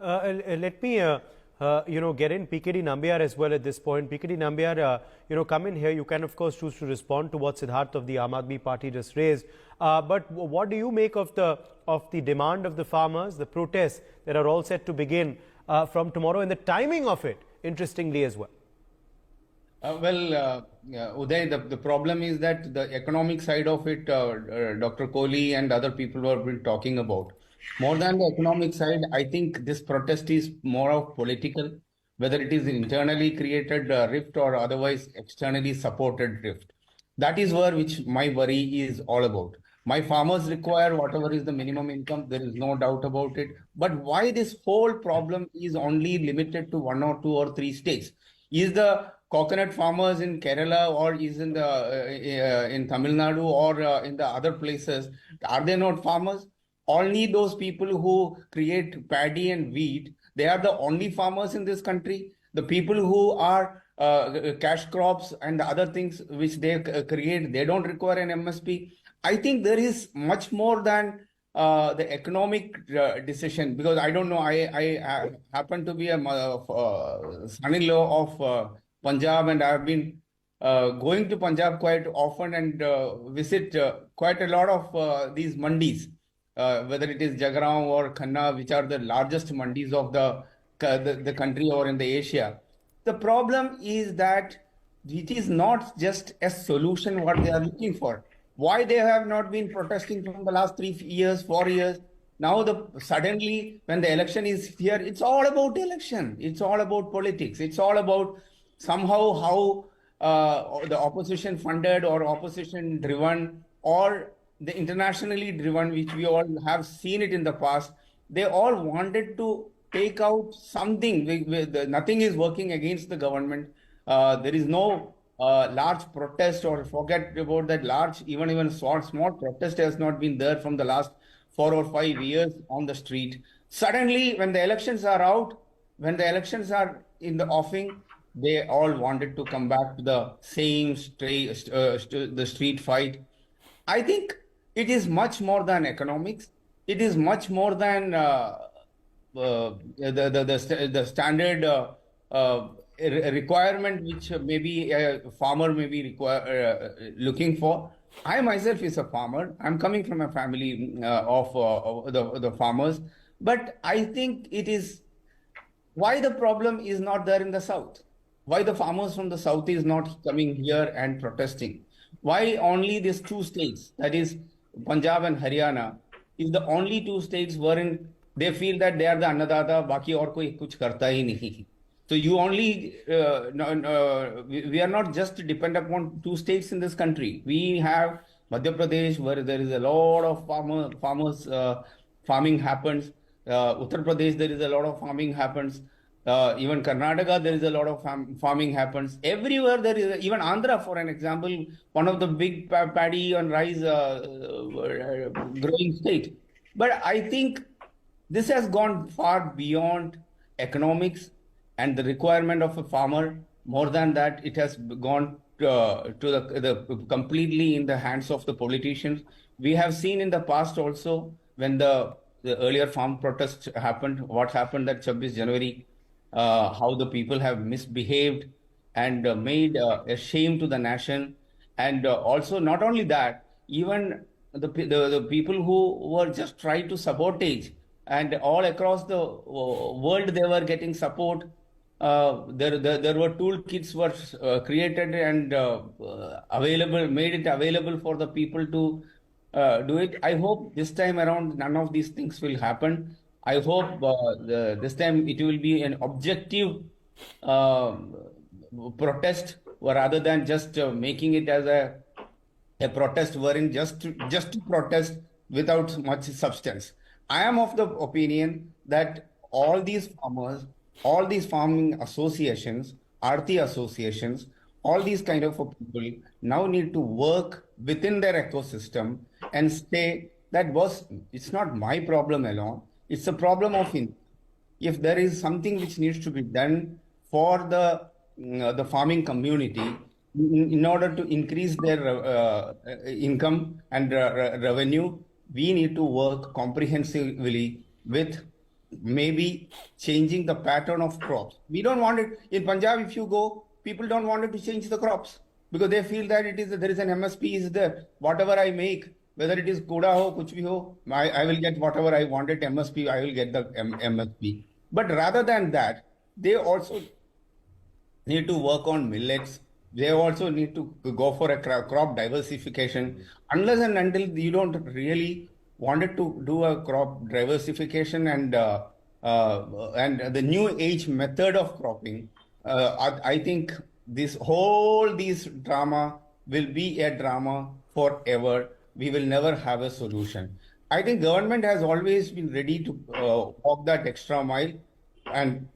Let me, get in PKD Nambiar as well at this point. PKD Nambiar, come in here. You can, of course, choose to respond to what Siddharth of the Aam Aadmi Party just raised. But what do you make of the demand of the farmers, the protests that are all set to begin from tomorrow, and the timing of it, interestingly as well? Uday, the problem is that the economic side of it, Dr. Kohli and other people have been talking about. More than the economic side, I think this protest is more of political, whether it is internally created rift or otherwise externally supported rift. That is where which my worry is all about. My farmers require whatever is the minimum income, there is no doubt about it. But why this whole problem is only limited to 1 or 2 or 3 states? Is the coconut farmers in Kerala or is in in Tamil Nadu or in the other places, are they not farmers? Only those people who create paddy and wheat, they are the only farmers in this country. The people who are cash crops and the other things which they create, they don't require an MSP. I think there is much more than the economic decision, because I don't know, I happen to be a son-in-law of Punjab, and I have been going to Punjab quite often and visit quite a lot of these mandis, whether it is Jagraon or Khanna, which are the largest mandis of the country or in the Asia. The problem is that it is not just a solution what they are looking for. Why they have not been protesting from the last 3 years, 4 years? Now suddenly when the election is here, it's all about election. It's all about politics. It's all about somehow how the opposition funded or opposition driven or the internationally driven, which we all have seen it in the past, they all wanted to take out something. Nothing is working against the government. There is no large protest, or forget about that large, even small protest has not been there from the last 4 or 5 years on the street. Suddenly, when the elections are out, when the elections are in the offing, they all wanted to come back to the same the street fight. I think it is much more than economics. It is much more than the standard requirement which maybe a farmer may be looking for. I myself is a farmer. I'm coming from a family of the farmers. But I think it is why the problem is not there in the south. Why the farmers from the south is not coming here and protesting? Why only these 2 states, that is Punjab and Haryana, is the only 2 states wherein they feel that they are the annadata, baki aur koi kuch karta hi nahi. So you only, we are not just dependent upon 2 states in this country. We have Madhya Pradesh, where there is a lot of farmers farming happens. Uttar Pradesh, there is a lot of farming happens. Even Karnataka, there is a lot of farming happens. Everywhere there is, even Andhra, for an example, one of the big paddy and rice growing state. But I think this has gone far beyond economics and the requirement of a farmer. More than that, it has gone to the completely in the hands of the politicians. We have seen in the past also, when the earlier farm protests happened, what happened at 26 January, how the people have misbehaved and made a shame to the nation. And also, not only that, even the people who were just trying to sabotage, and all across the world they were getting support. There were toolkits were created and made it available for the people to do it. I hope this time around none of these things will happen. I hope this time it will be an objective protest, rather than just making it as a protest wherein just to protest without much substance. I am of the opinion that all these farmers, all these farming associations, Aarti associations, all these kind of people now need to work within their ecosystem and say that, boss, it's not my problem alone. It's a problem of India. If there is something which needs to be done for the farming community in order to increase their income and revenue, we need to work comprehensively with maybe changing the pattern of crops. We don't want it in Punjab. If you go, people don't want it to change the crops because they feel that there is an MSP is there. Whatever I make, whether it is kuda ho, kuch bhi ho, I will get whatever I wanted MSP. I will get the MSP. But rather than that, they also need to work on millets. They also need to go for a crop diversification. Unless and until you don't really wanted to do a crop diversification and the new age method of cropping, I think these drama will be a drama forever. We will never have a solution. I think government has always been ready to walk that extra mile, and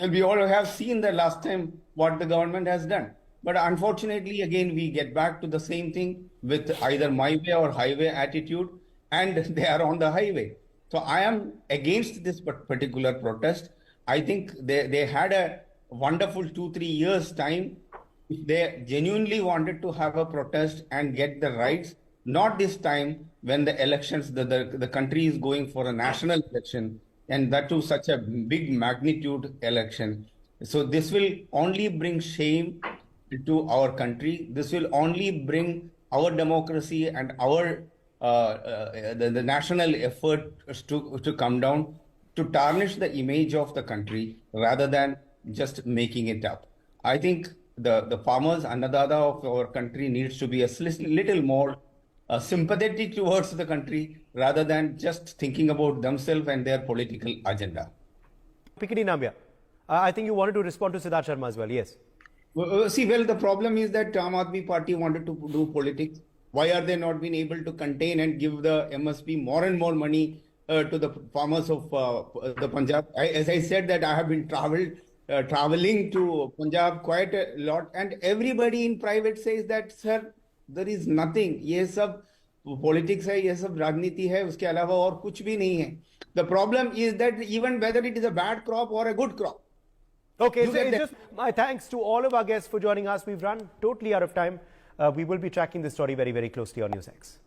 we all have seen the last time what the government has done. But unfortunately, again, we get back to the same thing with either my way or highway attitude, and they are on the highway. So I am against this particular protest. I think they had a wonderful 2-3 years time. If they genuinely wanted to have a protest and get the rights, not this time when the elections, the country is going for a national election, and that too such a big magnitude election. So this will only bring shame to our country. This will only bring our democracy and our the national effort to come down, to tarnish the image of the country rather than just making it up. I think the farmers, Annadada of our country, needs to be a little more sympathetic towards the country rather than just thinking about themselves and their political agenda. PKD Nambiar, I think you wanted to respond to Siddharth Sharma as well. Yes. See, the problem is that Aam Aadmi Party wanted to do politics. Why are they not being able to contain and give the MSP more and more money to the farmers of the Punjab? As I said, that I have been traveling to Punjab quite a lot, and everybody in private says that, sir, there is nothing. ये सब politics है, ये सब राजनीति है, उसके अलावा और कुछ भी नहीं है. The problem is that even whether it is a bad crop or a good crop. Okay, so it's just my thanks to all of our guests for joining us. We've run totally out of time. We will be tracking this story very, very closely on NewsX.